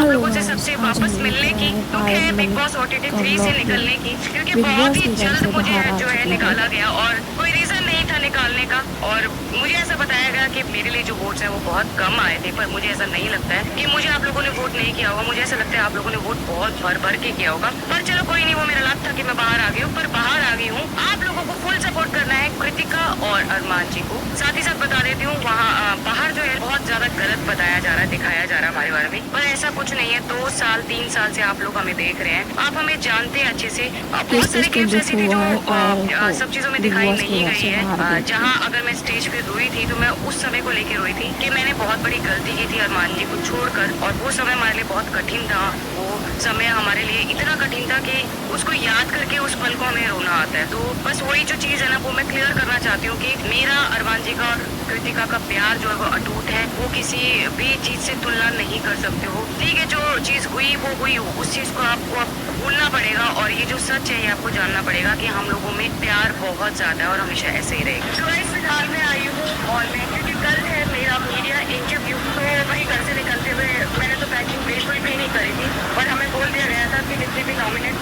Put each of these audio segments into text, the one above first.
आप हेलो लोगों से गाइस, सबसे आज वापस हम मिलने लेके की, आए दुख पायल है बिग मलिक बॉस ओटीटी का 3 से व्लॉग में। निकलने की, क्योंकि बिग बहुत बॉस ही के घर जल्द से मुझे बाहर आ जो है चुकी है। निकाला गया और कोई रीजन नहीं था निकालने का। और मुझे ऐसा बताया गया कि मेरे लिए जो वोट्स हैं वो बहुत कम आए थे, पर मुझे ऐसा नहीं लगता है कि मुझे आप लोगों ने वोट नहीं किया होगा। मुझे ऐसा लगता है आप लोगों ने वोट बहुत भर भर के किया होगा। पर चलो कोई नहीं, वो मेरा लाभ था कि मैं बाहर आ गई हूँ। पर बाहर आ गई हूँ, आप लोगों को फुल सपोर्ट करना है कृतिका और अरमान जी को। साथ ही साथ बता देती हूँ, वहाँ बाहर जो है बहुत ज्यादा गलत बताया जा रहा है, दिखाया जा रहा है हमारे बारे में, पर ऐसा कुछ नहीं है। 2 साल 3 साल से आप लोग हमें देख रहे हैं, आप हमें जानते हैं अच्छे से। बहुत किस सारी किस को क्लिप्स दुख ऐसी थी जो हुआ है पायल को सब चीजों में बिग दिखाई बॉस के नहीं घर गई से बाहर है। देख जहाँ के? अगर मैं स्टेज पे रोई थी तो मैं उस समय को लेके रोई थी कि मैंने बहुत बड़ी गलती की थी अरमान जी को छोड़कर, और वो समय हमारे लिए बहुत कठिन था। वो समय हमारे लिए इतना कठिन था कि उसको याद करके उस पल को हमें रोना आता है। तो बस वही जो चीज है ना, वो मैं क्लियर करना चाहती हूँ कि मेरा अरमान जी का और कृतिका का प्यार जो है वो अटूट है। वो किसी भी चीज से तुलना नहीं कर सकते हो। ठीक है, जो चीज हुई वो हुई, उस चीज को आपको भूलना पड़ेगा, और ये जो सच है ये आपको जानना पड़ेगा कि हम लोगों में प्यार बहुत ज्यादा है और हमेशा ऐसे ही रहेगा। तो इस फिलहाल मैं आई हूँ हॉल में, क्योंकि कल है मेरा मीडिया इंटरव्यू। तो वही घर से निकलते हुए मैंने तो पैकिंग बिल्कुल भी नहीं करी थी, और हमें बोल दिया गया था कि जितने भी नॉमिनेट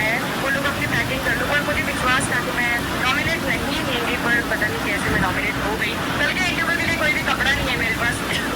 है वो लोग अपनी पैकिंग कर लो। और मुझे विश्वास था कि मैं नॉमिनेट नहीं होंगी, पर पता नहीं कैसे मैं नॉमिनेट हो गई। कल के इंटरव्यू के लिए कोई भी कपड़ा नहीं है मेरे पास,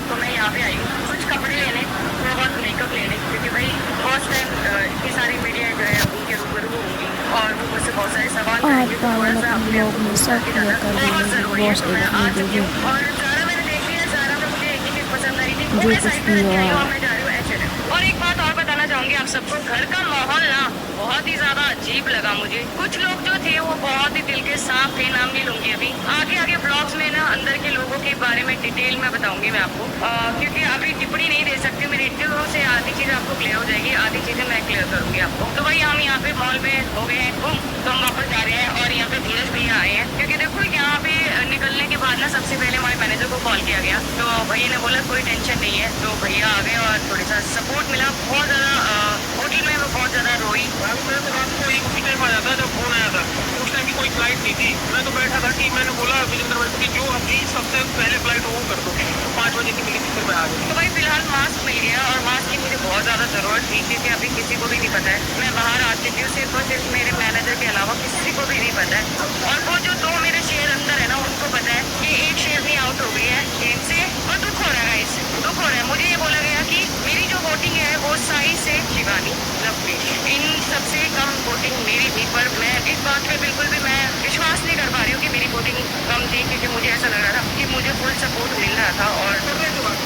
तो मैं यहाँ पे आई हूँ कुछ कपड़े लेने, थोड़ा बहुत मेकअप लेने, क्योंकि भाई फर्स्ट टाइम इतनी सारी मीडिया जो है उनके रूबरू होंगी और वो मुझसे बहुत सारे सवाल आज करेंगे। तो थोड़ा पायल सा अपने अपने आप व्लॉग को में बूस्ट सब करके क्लियर जाना कर बहुत देंगे। बिग जरूरी है। बॉस तो के मैं घर आ में जो चुकी जो हूँ, और सारा मैंने देख लिया। सारा में मुझे एक ही चीज पसंद आई थी, वो जो मैं कुछ साइड पे भी रख के आई हुआ हूँ और मैं जा रही हूँ H&M। और एक बात और बताना चाहूंगी आप सबको, घर का माहौल ना बहुत ही ज्यादा अजीब लगा मुझे। कुछ लोग जो थे वो बहुत ही दिल के साफ थे, नाम नहीं लूंगी अभी। आगे आगे ब्लॉग्स में ना अंदर के लोगों के बारे में डिटेल में बताऊंगी मैं आपको, क्योंकि अभी टिप्पणी नहीं दे सकती। मेरे इंटरव्यू से आधी चीजें आपको क्लियर हो जाएगी, आधी चीजें मैं क्लियर करूंगी आपको। तो भाई हम यहाँ पे मॉल में हो गए हैं गुम, तो हम वापस जा रहे हैं, और यहाँ पे धीरज भैया आए हैं। क्योंकि देखो यहाँ पे निकलने के बाद ना सबसे पहले हमारे मैनेजर को कॉल किया गया, तो भैया ने बोला कोई टेंशन नहीं है। तो भैया आ गए और थोड़ा सा सपोर्ट मिला। बहुत ज्यादा होटल में वो बहुत ज्यादा रोई। मैं तो रात को एक उसी टाइम आया था जब फोन आया था। उस टाइम की कोई फ्लाइट नहीं थी। मैं तो बैठा था कि मैंने बोला विजेंद्र भाई को कि जो अभी सबसे पहले फ्लाइट हो वो कर दो। 5 बजे की मिली थी, फिर मैं आ गया। तो भाई फिलहाल मास्क मिल गया, और मास्क की मुझे बहुत ज्यादा जरूरत थी, क्योंकि अभी किसी को भी नहीं पता है मैं बाहर आ चुकी हूँ। सिर्फ और सिर्फ मेरे मैनेजर के अलावा किसी को भी नहीं पता है। और वो जो 2 मेरे शेयर अंदर है ना, उनको पता है कि एक शेयर नहीं आउट हो गई है गेम से। और दुख हो रहा है, इस दुख हो रहा है। मुझे ये बोला गया कि मेरी जो वोटिंग है वो साई से शिवानी लवली, इन सबसे कम वोटिंग मेरी थी। पर मैं इस बात पे बिल्कुल भी मैं विश्वास नहीं कर पा रही हूँ कि मेरी वोटिंग कम थी, क्योंकि मुझे ऐसा लग रहा था कि मुझे फुल सपोर्ट मिल रहा था,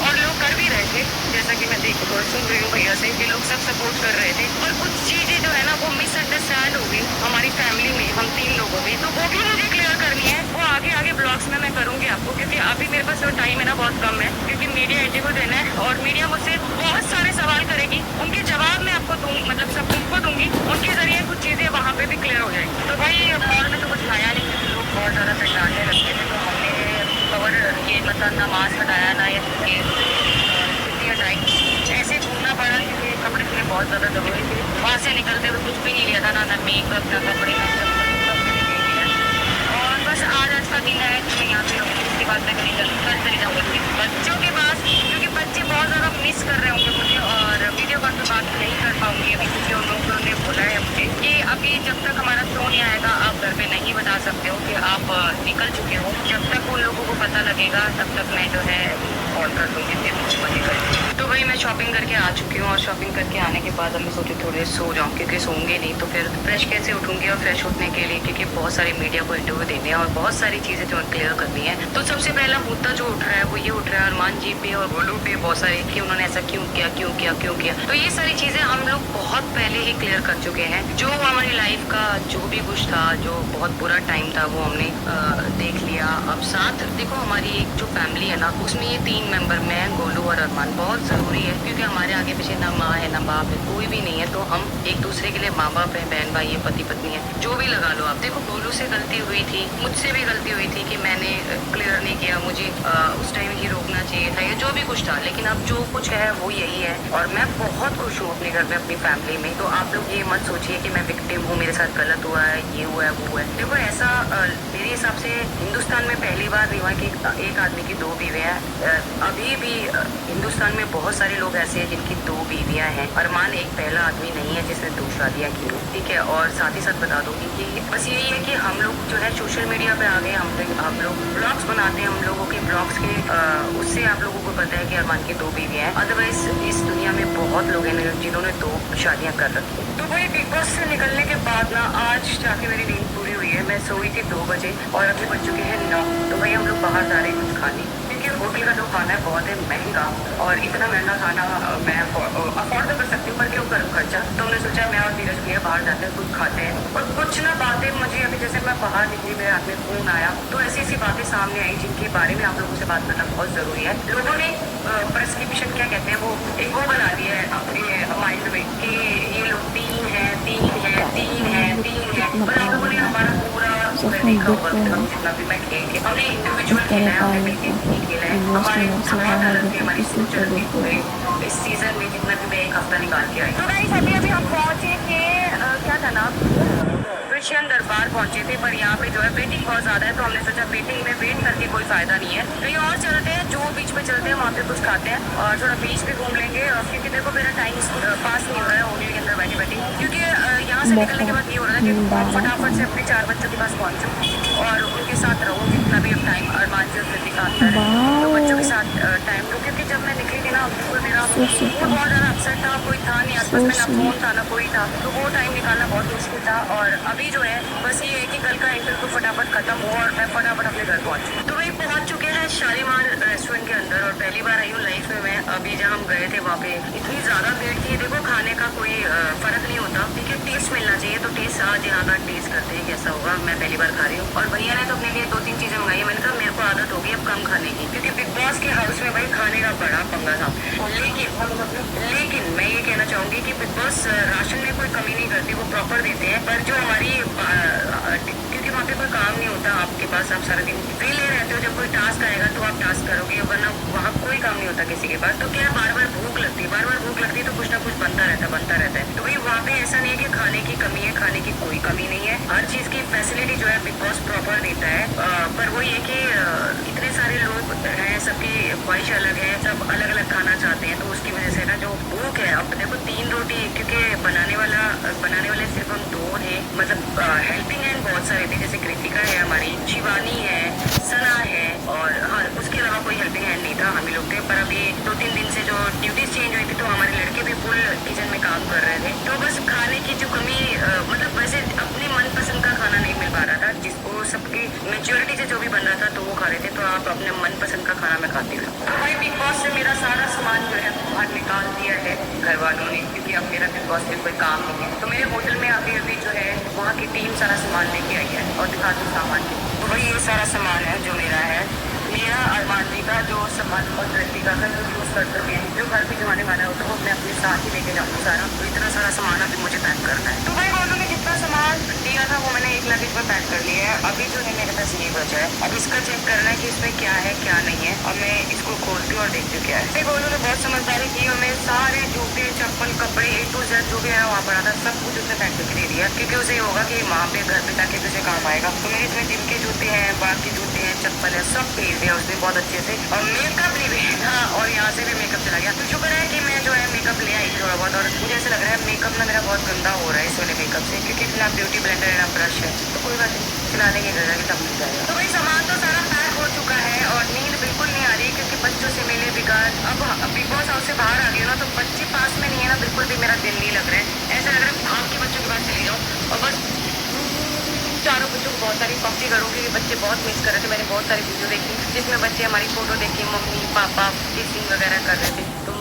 और लोग कर भी रहे थे। जैसा कि मैं देख सुन रही हूँ भैया से कि लोग सब सपोर्ट कर रहे थे। और कुछ चीजें जो है ना वो मिसअंडरस्टैंड हो गई हमारी फैमिली में, हम 3 लोगों में। तो वो भी मुझे क्लियर करनी है, वो आगे आगे ब्लॉग्स में मैं करूंगी आपको, क्योंकि अभी मेरे पास जो टाइम है ना बहुत कम है, क्योंकि मीडिया इंटरव्यू देना है, और मीडिया मुझसे बहुत सारे सवाल करेगी। उनके जवाब मैं आपको दूंगी, मतलब सब उनको दूंगी। उनके जरिए कुछ चीजें वहाँ पे भी क्लियर हो जाएगी। तो भाई मॉल में तो कुछ खाया नहीं, क्योंकि लोग बहुत ज्यादा चटाने लगते थे। तो हमने कवर ये मतलब ना मास्क हटाया ना ये छुट्टी हटाई, ऐसे घूमना पड़ा, क्योंकि कपड़े मेरे बहुत ज्यादा जरूरी थे। वहाँ से निकलते हुए कुछ भी नहीं लिया था, ना मेकअप ना कपड़े ना सब मैंने ले लिया। और बस आज का दिन है, तो मैं यहाँ पे रहूँगी। उसके बाद मैं कहीं कल चली जाऊँगी बच्चों के पास, क्योंकि बच्चे बहुत ज़्यादा मिस कर रहे होंगे मुझे। और वीडियो कॉल पे बात नहीं कर पाऊंगी अभी, क्योंकि उन लोगों ने बोला है मुझे कि अभी जब तक हमारा शो नहीं आएगा आप घर पे नहीं बता सकते हो कि आप निकल चुके हो। जब तक उन लोगों को पता लगेगा तब तक मैं जो है कॉल कर दूँगी, फिर मुझे मजे करेंगे। तो भाई मैं शॉपिंग करके आ चुकी हूँ, और शॉपिंग करके आने के बाद अब मैं सोची थोड़ी देर सो जाऊँ, क्योंकि सोऊंगी नहीं तो फिर फ्रेश कैसे उठूंगी। और फ्रेश उठने के लिए क्योंकि बहुत सारी मीडिया को इंटरव्यू देने हैं और बहुत सारी चीज़ें जो क्लियर करनी है। तो सबसे पहला मुद्दा जो उठ रहा है वो ये उठ रहा है अरमान जी पे और गोलू पे, बहुत सारे कि उन्होंने ऐसा क्यों किया क्यों किया क्यों किया। तो ये सारी चीज़ें हम लोग बहुत पहले ही क्लियर कर चुके हैं। जो हमारी लाइफ का जो भी कुछ था, जो बहुत बुरा टाइम था, वो हमने देख लिया। अब साथ देखो हमारी एक जो फैमिली है ना, उसमें ये 3 मेंबर, मैं, गोलू और अरमान, बहुत ज़रूरी है, क्योंकि हमारे आगे पीछे ना माँ है ना बाप है, कोई भी नहीं है। तो हम एक दूसरे के लिए माँ बाप है, बहन भाई है, पति पत्नी है, जो भी लगा लो आप। देखो गोलू से गलती हुई थी, मुझसे भी गलती हुई थी कि मैंने क्लियर नहीं किया, मुझे उस टाइम ही रोकना चाहिए था, या जो भी कुछ था। लेकिन अब जो कुछ है वो यही है, और मैं बहुत खुश हूँ अपने घर में, अपनी फैमिली में। तो आप लोग ये मत सोचिए कि मैं विक्टिम हूँ, मेरे साथ गलत हुआ है, ये हुआ है वो है। देखो ऐसा मेरे हिसाब से हिंदुस्तान में पहली बार नहीं हुआ कि एक आदमी की 2 बीवियाँ अभी भी हिंदुस्तान में बहुत सारे लोग ऐसे हैं जिनकी 2 बीवियाँ हैं। अरमान एक पहला आदमी नहीं है जिसने 2 शादियाँ की हैं, ठीक है। और साथ ही साथ बता दूंगी कि बस यही है कि हम लोग जो है सोशल मीडिया पे आ गए, हम लोग ब्लॉग्स बनाते हैं, हम लोगों के ब्लॉग्स के उससे आप लोगों को पता है कि अरमान की 2 बीवियाँ हैं। अदरवाइज इस दुनिया में बहुत लोग हैं जिन्होंने 2 शादियाँ कर रखी हैं। तो वही बिग बॉस से निकलने के बाद ना आज जाके मेरी नींद पूरी हुई है। मैं सोई थी 2 बजे और अभी बज चुके हैं 9। तो भाई हम लोग बाहर जा रहे हैं कुछ खाने, क्योंकि होटल का जो खाना है बहुत है महंगा और इतना महंगा खाना मैं अफोर्ड तो कर सकती हूँ, पर क्यों करूँ खर्चा। तो हमने सोचा मैं और धीरज भैया बाहर जाते हैं, कुछ खाते हैं। और कुछ ना बातें मुझे अभी जैसे मैं बाहर निकली मेरे हाथ में फोन आया तो ऐसी ऐसी बातें सामने आई जिनके बारे में आप लोगों से बात करना बहुत जरूरी है। लोगों ने प्रेस्क्रिप्शन क्या कहते हैं वो एक वो बना दिया है अपने माइंड में कि ये लोग 3 है पर आप लोगों ने हमारा पूरा देखा होगा जितना भी मैं खेल के हमने इंडिविजुअल खेला है, हमने भी खेला है, हमारी सोच रखी पूरे इस सीजन में जितना भी मैं 1 हफ्ता निकाल के आई। तो गाइस अभी हम पहुंचे थे क्या था नाम क्रिश्चियन दरबार पहुंचे थे, पर यहाँ पे जो है वेटिंग बहुत ज्यादा है तो हमने सोचा वेटिंग में वेट करके कोई फायदा नहीं है, कहीं और चलते हैं, जो बीच पे चलते हैं वहाँ पे कुछ खाते हैं और थोड़ा बीच पे घूम लेंगे। क्योंकि देखो मेरा टाइम पास नहीं हो रहा है होटल के अंदर बैठे बैठे, क्योंकि यहाँ से निकलने के बाद ये हो रहा है कि फटाफट से अपने 4 बच्चों के पास पहुंचूं और उनके साथ रहूँ जितना भी अब टाइम अरमान से कृतिका आता है तो बच्चों के साथ टाइम दूँ। क्योंकि जब मैं निकली थी ना बिल्कुल मेरा मूड बहुत ज़्यादा अपसेट था, कोई था नहीं आसपास में, ना फोन था ना कोई था, तो वो टाइम निकालना बहुत मुश्किल था। और अभी जो है बस ये है कि कल का इंटरव्यू फटाफट खत्म हो और मैं फटाफट अपने घर पहुंचूं। तो वही पहुंच चुके हैं शालीमार रेस्टोरेंट के अंदर और पहली बार आई हूँ लाइफ में मैं। अभी जहाँ हम गए थे वहाँ पे इतनी ज्यादा भीड़ थी। देखो खाने का कोई फर्क नहीं होता, ठीक है, टेस्ट मिलना चाहिए तो टेस्ट आज यहाँ का टेस्ट करते हैं कैसा होगा। मैं पहली बार खा रही हूँ और भैया ने तो अपने लिए 2-3 चीजें मंगाई है। मैंने कहा मेरे को आदत होगी अब कम खाने की, क्योंकि बिग बॉस के हाउस में भाई खाने का बड़ा पंगा था। लेकिन मैं ये कहना चाहूंगी कि बिग बॉस राशन में कोई कमी नहीं करती, वो प्रॉपर देते हैं। पर जो हमारी क्योंकि वहाँ पे कोई काम नहीं होता आपके पास, आप सारा दिन फ्री ले रहते हो, जब कोई टास्क आएगा तो आप टास्क करोगे, वरना वहाँ कोई काम नहीं होता किसी के पास। तो क्या बार बार भूख लगती है तो कुछ ना कुछ बनता रहता है। तो भाई वहाँ पे ऐसा नहीं है कि खाने की कमी है, खाने की कोई कमी नहीं है, हर चीज की फैसिलिटी जो है बिग बॉस प्रॉपर देता है। पर वो ये कि इतने सारे लोग हैं, सबकी ख्वाहिश अलग है, सब अलग अलग खाना चाहते हैं, तो उसकी वजह से ना जो भूख है, अब देखो 3 रोटी, क्योंकि बनाने वाले सिर्फ हम 2 हैं, मतलब हेल्पिंग हैंड बहुत सारे थे, जैसे कृतिका है हमारी, शिवानी है, सना है और हाँ उसके अलावा कोई हेल्पिंग हैंड नहीं था, हम ही लोग थे। पर अभी 2-3 दिन से जो ड्यूटीज चेंज हुई थी तो हमारे लड़के भी फुल किचन में काम कर रहे थे। तो बस खाने की जो कमी मतलब वैसे अपने मनपसंद का खाना नहीं मिल पा रहा था, जिसको सबकी मेच्योरिटी से जो भी बन रहा था तो वो खा रहे थे। तो आप अपने मनपसंद का खाना मैं खाती हूँ। तो भाई बिग बॉस से मेरा सारा सामान जो है बाहर निकाल दिया है घर वालों ने, क्योंकि अब मेरा बिग बॉस में कोई काम नहीं है। तो मेरे होटल में अभी जो है वहाँ की टीम सारा सामान लेके आई है और दिखा दूँ सामान। तो भाई ये सारा सामान है जो मेरा है, मेरा अरमान जी का जो सामान और कृतिका का जो यूज कर सकते हैं, जो घर पे जमाने वाला होता है वो मैं अपने साथ ही लेके जाऊँ सारा। तो इतना सारा सामान अभी मुझे पैक करना है। तो भाई उन्होंने जितना सामान दिया था वो मैंने 1 लगेज में पैक कर लिया है। अभी जो है मेरे पास ये बचा है, अब इसका चेक करना है कि इसमें क्या है क्या नहीं है। अब मैं इसको खोलती हूँ और देखती हूँ क्या है। देखो उन्होंने बहुत समझदारी की, हमें सारे जूते चप्पल कपड़े A to Z जो भी है वहाँ पड़ा था सब कुछ उसने पैक करके दे दिया, क्योंकि उसे ये होगा कि वहाँ पे घर पे जाके उसे काम आएगा। तो मेरे इसमें जिम के जूते हैं, बाग के जूते हैं, चप्पल है, सब भेज दिया उसने बहुत अच्छे से। और मेकअप भी भेजा और यहाँ से भी मेकअप चला गया। तो शुक्र है कि मैं जो है मेकअप ले आई थोड़ा बहुत, और मुझे ऐसा लग रहा है मेकअप ना मेरा बहुत गंदा हो रहा है इस वाले मेकअप से, क्योंकि ना ब्यूटी ब्लेंडर है ना ब्रश है। तो कोई बात नहीं, चला देंगे घर जाके तब मिल जाएगा। तो भाई सामान तो सारा पैक हो चुका है और नींद बिल्कुल नहीं आ रही, क्योंकि बच्चों से मिले बिगाड़। अब बिग बॉस हाउस से बाहर आ गई ना तो बच्चे पास में नहीं है ना, बिल्कुल भी मेरा दिल नहीं लग रहा है। ऐसा लग रहा है भाग के बच्चों के पास चली जाऊँ और बस चारों बच्चों को बहुत सारी कॉपी करूँगी, क्योंकि बच्चे बहुत मिस कर रहे थे। मैंने बहुत सारी वीडियो देखी जिसमें बच्चे हमारी फोटो देखी, मम्मी पापा किसिंग वगैरह कर रहे थे, तो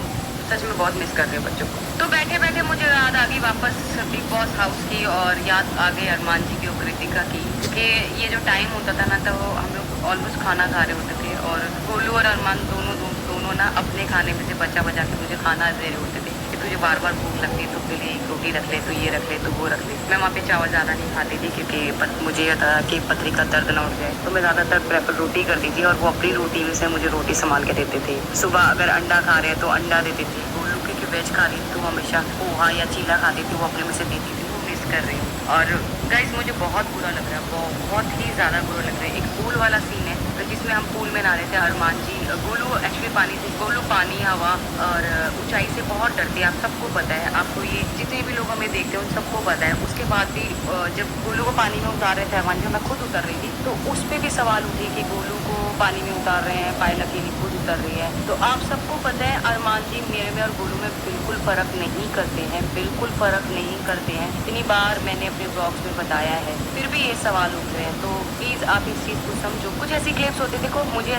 सच में बहुत मिस कर रहे हैं बच्चों को। तो बैठे बैठे मुझे याद आ गई वापस बिग बॉस हाउस की, और याद आ गई अरमान जी की और कृतिका की, क्योंकि ये जो टाइम होता था ना तो हम लोग ऑलमोस्ट खाना खा रहे होते थे और गोलू और अरमान दोनों ना अपने खाने में से बचा के मुझे खाना दे रहे होते थे कि तुझे बार बार भूख लगती है तो फिर एक रोटी रख ले, तो ये रख ले, तो वो रख ले। मैं वहाँ पे चावल ज़्यादा नहीं खाती थी, क्योंकि मुझे यह था कि पथरी का दर्द ना उठ जाए, तो मैं ज़्यादातर प्रेफर रोटी करती थी और वो अपनी रोटी में से मुझे रोटी संभाल के देते थे। सुबह अगर अंडा खा रहे हैं तो अंडा देते थे, गोलू क्योंकि वेज खा रही थी तो हमेशा पोहा या चीला खाती थी, वो अपने में से देती थी, वो मिस कर रही हूँ। और गाइस मुझे बहुत बुरा लग रहा है, बहुत ही ज़्यादा बुरा लग रहा है। एक पूल वाला सीन है जिसमें हम पूल में नहा रहे थे अरमान जी। गोलू एक्चुअली पानी से, गोलू पानी, हवा और ऊंचाई से बहुत डरती है, आप सबको पता है। आपको ये जितने भी लोग हमें देखते हैं उन सबको पता है। उसके बाद भी जब गोलू को पानी में उतार रहे थे अरमान जी, मैं खुद उतर रही थी, तो उस पर भी सवाल उठे कि गोलू को पानी में उतार रहे हैं, पायल अकेली खुद उतर रही है। तो आप सबको पता है अरमान जी मेरे में और गोलू में बिल्कुल फ़र्क नहीं करते हैं, बिल्कुल फ़र्क नहीं करते हैं। इतनी बार मैंने अपने ब्लॉग्स में बताया है, फिर भी ये सवाल उठ रहे हैं। तो प्लीज़ आप इस चीज़ को समझो। कुछ ऐसी क्लिप्स होती, देखो मुझे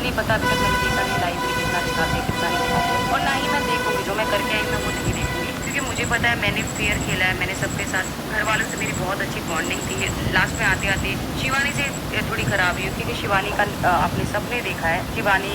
नहीं पता, अभी तक मैंने देखा नहीं लाइव में कितना दिखाते हैं कितना नहीं दिखाते, और ना ही मैं देखूँगी। जो मैं करके आई मैं वो नहीं देखूँगी, क्योंकि मुझे पता है मैंने फेयर खेला है, मैंने सबके साथ, घर वालों से मेरी बहुत अच्छी बॉन्डिंग थी। लास्ट में आते आते शिवानी से थोड़ी खराब हुई, क्योंकि शिवानी का आपने सबने देखा है शिवानी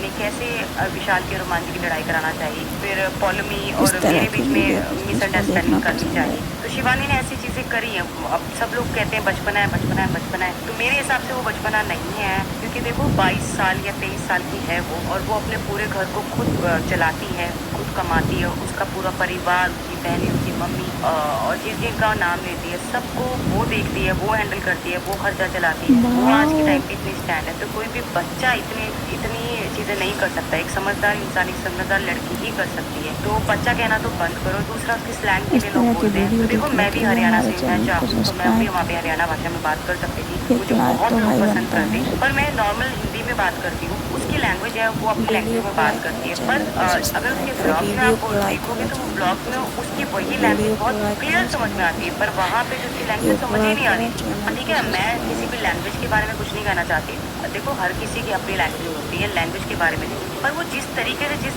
ने कैसे विशाल की और रोमांच की लड़ाई कराना चाहिए, फिर पॉलमी इस और तरह मेरे की बीच में वीडियो देखना मिसअंडरस्टैंडिंग करनी पसंद चाहिए। है। तो शिवानी ने ऐसी चीज़ें करी हैं। अब सब लोग कहते हैं बचपना है, बचपना है, बचपना है, तो मेरे हिसाब से वो बचपना नहीं है। क्योंकि देखो 22 साल या 23 साल की है वो, और वो अपने पूरे घर को खुद चलाती है, खुद कमाती है, उसका पूरा परिवार, उसकी बहनें, उसकी मम्मी और जिनका नाम लेती है सबको वो देखती है, वो हैंडल करती है, वो खर्चा चलाती है। वो आज के टाइम पे इतनी स्टैंड है, तो कोई भी बच्चा इतनी चीज़ें नहीं कर सकता। एक समझदार इंसान, एक समझदार लड़की ही कर सकती है। तो बच्चा कहना तो बंद करो। दूसरा, उसकी स्लैंग के इस लिए तरह लोग की बोलते हैं, तो वीडियो देखो देखने मैं के भी लिए हरियाणा हमारे से, मैं चैनल को चाहूँ तो मैं भी सब्सक्राइब वहाँ पे हरियाणा भाषा में बात कर सकती थी, फिर मुझे लाइक बहुत तो लोग भाई पसंद बनता करते है। हैं, पर मैं नॉर्मल हिंदी में बात करती हूँ। उसकी लैंग्वेज है वो अपनी वीडियो लैंग्वेज में को बात लाइक करती है, करें, पर चैनल को अगर उसके सब्सक्राइब करें, ब्लॉग्स में वीडियो आप को लाइक देखोगे करें, तो वो चैनल ब्लॉग्स में उसकी वही वीडियो लैंग्वेज को बहुत लाइक क्लियर करें, समझ में आती है, पर वहाँ पे जो उसकी वीडियो लैंग्वेज को समझ ही लाइक नहीं आ करें, रही थी। चैनल ठीक को है, मैं किसी भी सब्सक्राइब लैंग्वेज के बारे में कुछ नहीं कहना चाहती। देखो हर किसी की अपनी लैंग्वेज होती है, लैंग्वेज के बारे में नहीं, पर वो जिस तरीके से, जिस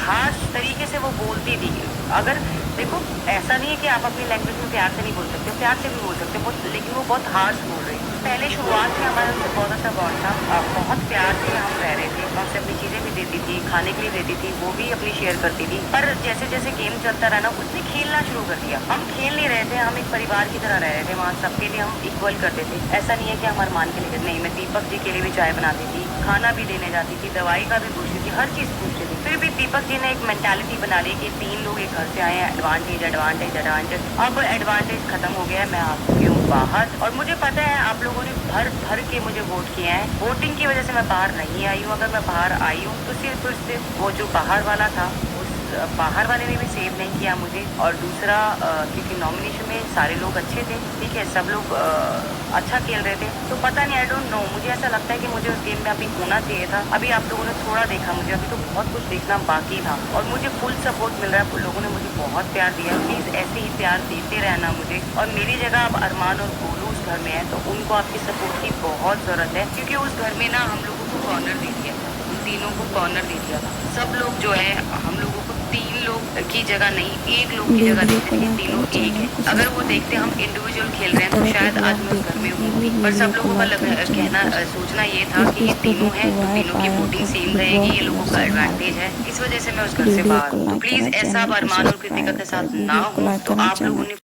हार्श तरीके से वो बोलती थी, अगर देखो ऐसा नहीं है कि आप अपनी लैंग्वेज में प्यार से नहीं बोल सकते, प्यार से भी बोल सकते हो, लेकिन वो बहुत हार्श बोल रही है। पहले शुरुआत में हमारा उनसे बहुत अच्छा बॉन्ड था, बहुत प्यार से हम रह रहे थे, मैं उसे अपनी चीज़ें भी देती थी, खाने के लिए देती थी, वो भी अपनी शेयर करती थी। पर जैसे जैसे गेम चलता रहा ना, उसने खेलना शुरू कर दिया। हम खेल नहीं रहे थे, हम एक परिवार की तरह रह रहे थे, वहाँ सबके लिए हम इक्वल करते थे। ऐसा नहीं है कि हम अरमान के लिए नहीं, मैं दीपक जी के लिए भी चाय बनाती थी, खाना भी देने जाती थी, दवाई का भी पूछती थी, हर चीज़ पूछती थी। फिर भी दीपक जी ने एक मेंटालिटी बना ली कि 3 लोग एक घर से आए हैं, एडवांटेज एडवांटेज एडवांटेज। अब एडवांटेज खत्म हो गया है, मैं आ चुकी हूँ बाहर, और मुझे पता है आप लोगों ने भर भर के मुझे वोट किए हैं। वोटिंग की वजह से मैं बाहर नहीं आई हूँ। अगर मैं बाहर आई हूँ तो सिर्फ और सिर्फ वो जो बाहर वाला था, बाहर वाले ने भी सेव नहीं किया मुझे, और दूसरा क्योंकि नॉमिनेशन में सारे लोग अच्छे थे, ठीक है, सब लोग अच्छा खेल रहे थे, तो पता नहीं, आई डोंट नो, मुझे ऐसा लगता है कि मुझे उस गेम में अभी होना चाहिए था। अभी आप लोगों ने थोड़ा देखा, मुझे अभी तो बहुत कुछ देखना बाकी था, और मुझे फुल सपोर्ट मिल रहा है। लोगों ने मुझे बहुत प्यार दिया है, प्लीज़ ऐसे ही प्यार देते रहना मुझे। और मेरी जगह अब अरमान और गोलू उस घर में है, तो उनको आपकी सपोर्ट की बहुत ज़रूरत है, क्योंकि उस घर में ना हम लोगों को कॉर्नर दे दिया, उन तीनों को कॉर्नर दे दिया था। सब लोग जो है, हम लोगों को 3 लोग की जगह नहीं, 1 लोग की जगह वीडियो देखते को हैं कि लाइक तीनों करें, एक चैनल है। को अगर वो सब्सक्राइब देखते हम इंडिविजुअल खेल रहे इस हैं, तो तरह के शायद आज ब्लॉग मैं उस घर देखने में के होंगी। लिए पर वीडियो सब को लोगों का लाइक करें, कहना, चैनल को सोचना ये था कि ये इस तीनों टॉपिक हैं, को तो वायर तीनों की पाया वोटिंग तो सेम रहेगी, फुटबॉल ये लोगों प्लेयर का से हार एडवांटेज गए। है, इस वजह से मैं उस घर से वीडियो बाहर को हूँ। तो लाइक प्लीज़ करें, ऐसा चैनल अब को अरमान और कृतिका सब्सक्राइब के करें, साथ ना वीडियो को हो, लाइक तो करें, आप लोगों चैनल ने